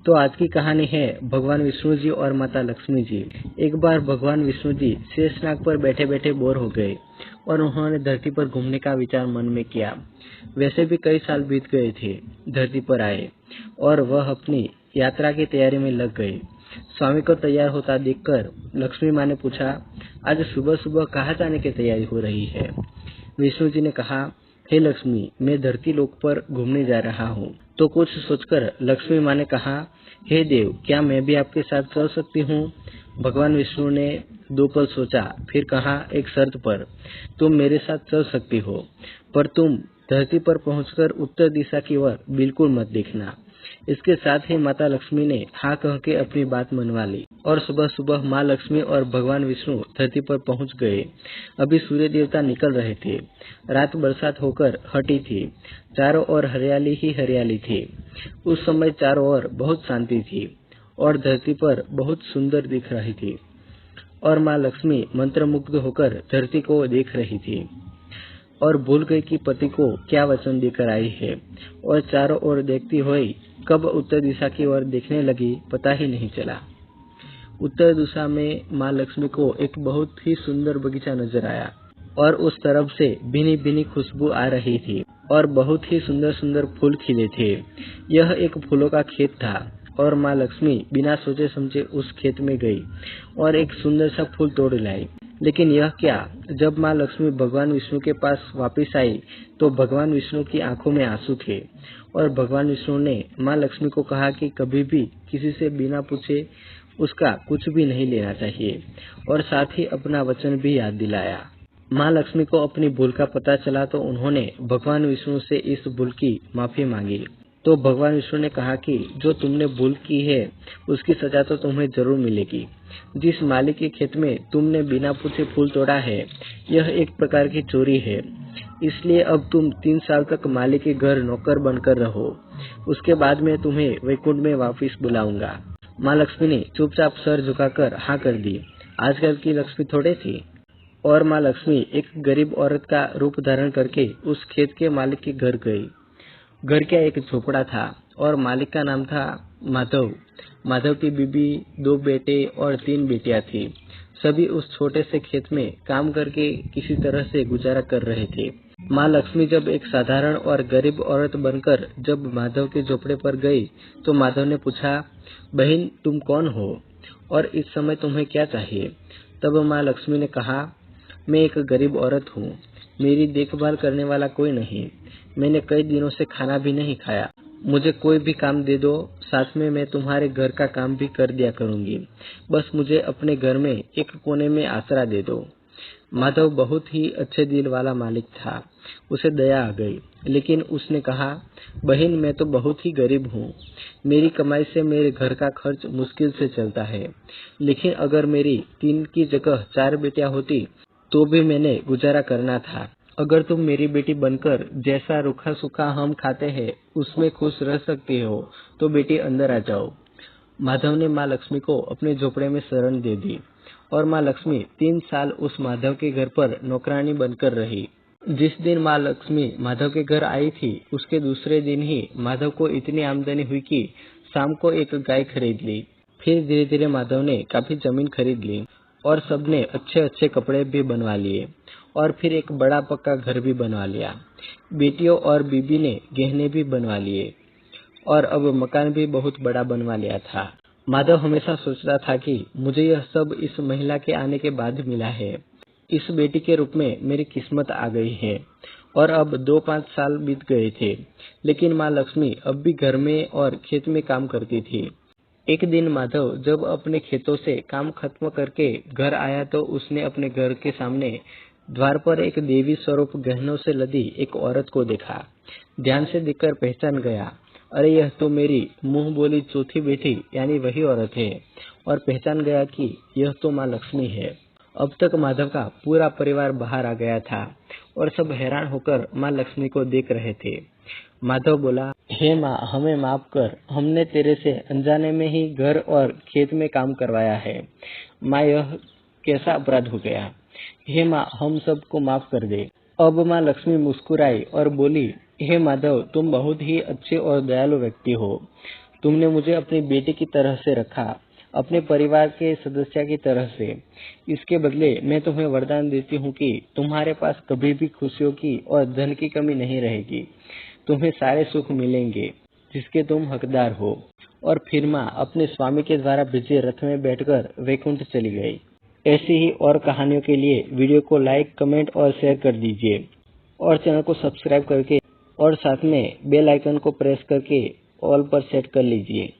तो आज की कहानी है भगवान विष्णु जी और माता लक्ष्मी जी। एक बार भगवान विष्णु जी शेषनाग पर बैठे बैठे बोर हो गए और उन्होंने धरती पर घूमने का विचार मन में किया। वैसे भी कई साल बीत गए थे धरती पर आए और वह अपनी यात्रा की तैयारी में लग गए। स्वामी को तैयार होता देखकर लक्ष्मी माँ ने पूछा, आज सुबह सुबह कहाँ जाने की तैयारी हो रही है? विष्णु जी ने कहा, हे लक्ष्मी, मैं धरती लोक पर घूमने जा रहा हूँ। तो कुछ सोचकर लक्ष्मी माँ ने कहा, हे देव, क्या मैं भी आपके साथ चल सकती हूँ? भगवान विष्णु ने 2 पल सोचा, फिर कहा, एक शर्त पर। तुम मेरे साथ चल सकती हो, पर तुम धरती पर पहुंचकर उत्तर दिशा की ओर बिल्कुल मत देखना। इसके साथ ही माता लक्ष्मी ने हाँ कह के अपनी बात मनवा ली और सुबह सुबह माँ लक्ष्मी और भगवान विष्णु धरती पर पहुंच गए। अभी सूर्य देवता निकल रहे थे। रात बरसात होकर हटी थी। चारों ओर हरियाली ही हरियाली थी। उस समय चारों ओर बहुत शांति थी और धरती पर बहुत सुंदर दिख रही थी और माँ लक्ष्मी मंत्रमुग्ध होकर धरती को देख रही थी और भूल गई कि पति को क्या वचन देकर आई है और चारों ओर देखती हुई कब उत्तर दिशा की ओर देखने लगी पता ही नहीं चला। उत्तर दिशा में माँ लक्ष्मी को एक बहुत ही सुंदर बगीचा नजर आया और उस तरफ से भीनी भीनी खुशबू आ रही थी और बहुत ही सुंदर सुंदर फूल खिले थे। यह एक फूलों का खेत था और माँ लक्ष्मी बिना सोचे समझे उस खेत में गई और एक सुंदर सा फूल तोड़ लाई। लेकिन यह क्या, जब माँ लक्ष्मी भगवान विष्णु के पास वापस आई तो भगवान विष्णु की आंखों में आंसू थे और भगवान विष्णु ने माँ लक्ष्मी को कहा कि कभी भी किसी से बिना पूछे उसका कुछ भी नहीं लेना चाहिए और साथ ही अपना वचन भी याद दिलाया। माँ लक्ष्मी को अपनी भूल का पता चला तो उन्होंने भगवान विष्णु से इस भूल की माफी मांगी। तो भगवान विष्णु ने कहा कि जो तुमने भूल की है उसकी सजा तो तुम्हें जरूर मिलेगी। जिस माली के खेत में तुमने बिना पूछे फूल तोड़ा है यह एक प्रकार की चोरी है, इसलिए अब तुम 3 साल तक माली के घर नौकर बनकर रहो। उसके बाद मैं तुम्हें वैकुंठ में वापस बुलाऊंगा। माँ लक्ष्मी ने चुपचाप सर झुकाकर हाँ कर दी। आजकल की लक्ष्मी थोड़े थी और माँ लक्ष्मी एक गरीब औरत का रूप धारण करके उस खेत के मालिक के घर गई। घर का एक झोपड़ा था और मालिक का नाम था माधव। माधव की बीबी, 2 बेटे और 3 बेटियां थी। सभी उस छोटे से खेत में काम करके किसी तरह से गुजारा कर रहे थे। माँ लक्ष्मी जब एक साधारण और गरीब औरत बनकर जब माधव के झोपड़े पर गई तो माधव ने पूछा, बहन, तुम कौन हो और इस समय तुम्हें क्या चाहिए? तब माँ लक्ष्मी ने कहा, मैं एक गरीब औरत हूँ, मेरी देखभाल करने वाला कोई नहीं, मैंने कई दिनों से खाना भी नहीं खाया, मुझे कोई भी काम दे दो, साथ में मैं तुम्हारे घर का काम भी कर दिया करूंगी, बस मुझे अपने घर में एक कोने में आसरा दे दो। माधव बहुत ही अच्छे दिल वाला मालिक था, उसे दया आ गई, लेकिन उसने कहा, बहन, मैं तो बहुत ही गरीब हूँ, मेरी कमाई से मेरे घर का खर्च मुश्किल से चलता है, लेकिन अगर मेरी 3 की जगह 4 बेटियां होती तो भी मैंने गुजारा करना था। अगर तुम मेरी बेटी बनकर जैसा रूखा सूखा हम खाते हैं उसमें खुश रह सकती हो तो बेटी अंदर आ जाओ। माधव ने माँ लक्ष्मी को अपने झोपड़े में शरण दे दी और माँ लक्ष्मी 3 साल उस माधव के घर पर नौकरानी बनकर रही। जिस दिन माँ लक्ष्मी माधव के घर आई थी उसके दूसरे दिन ही माधव को इतनी आमदनी हुई कि शाम को एक गाय खरीद ली। फिर धीरे धीरे माधव ने काफी जमीन खरीद ली और सबने अच्छे अच्छे कपड़े भी बनवा लिए और फिर एक बड़ा पक्का घर भी बनवा लिया। बेटियों और बीबी ने गहने भी बनवा लिए और अब मकान भी बहुत बड़ा बनवा लिया था। माधव हमेशा सोचता था कि मुझे यह सब इस महिला के आने के बाद मिला है। इस बेटी के रूप में मेरी किस्मत आ गई है। और अब 2-5 साल बीत गए थे, लेकिन माँ लक्ष्मी अब भी घर में और खेत में काम करती थी। एक दिन माधव जब अपने खेतों से काम खत्म करके घर आया तो उसने अपने घर के सामने द्वार पर एक देवी स्वरूप गहनों से लदी एक औरत को देखा। ध्यान से देखकर पहचान गया, अरे यह तो मेरी मुंह बोली चौथी बेटी यानी वही औरत है, और पहचान गया कि यह तो माँ लक्ष्मी है। अब तक माधव का पूरा परिवार बाहर आ गया था और सब हैरान होकर माँ लक्ष्मी को देख रहे थे। माधव बोला, हे माँ, हमें माफ कर, हमने तेरे से अनजाने में ही घर और खेत में काम करवाया है। माँ, यह कैसा अपराध हो गया? हे माँ, हम सबको माफ कर दे। अब माँ लक्ष्मी मुस्कुराई और बोली, हे माधव, तुम बहुत ही अच्छे और दयालु व्यक्ति हो। तुमने मुझे अपनी बेटी की तरह से रखा, अपने परिवार के सदस्य की तरह से। इसके बदले मैं तुम्हें वरदान देती हूँ कि तुम्हारे पास कभी भी खुशियों की और धन की कमी नहीं रहेगी। तुम्हें सारे सुख मिलेंगे जिसके तुम हकदार हो। और फिर माँ अपने स्वामी के द्वारा भेजे रथ में बैठकर वैकुंठ चली गई। ऐसी ही और कहानियों के लिए वीडियो को लाइक, कमेंट और शेयर कर दीजिए और चैनल को सब्सक्राइब करके और साथ में बेल आइकन को प्रेस करके ऑल पर सेट कर लीजिए।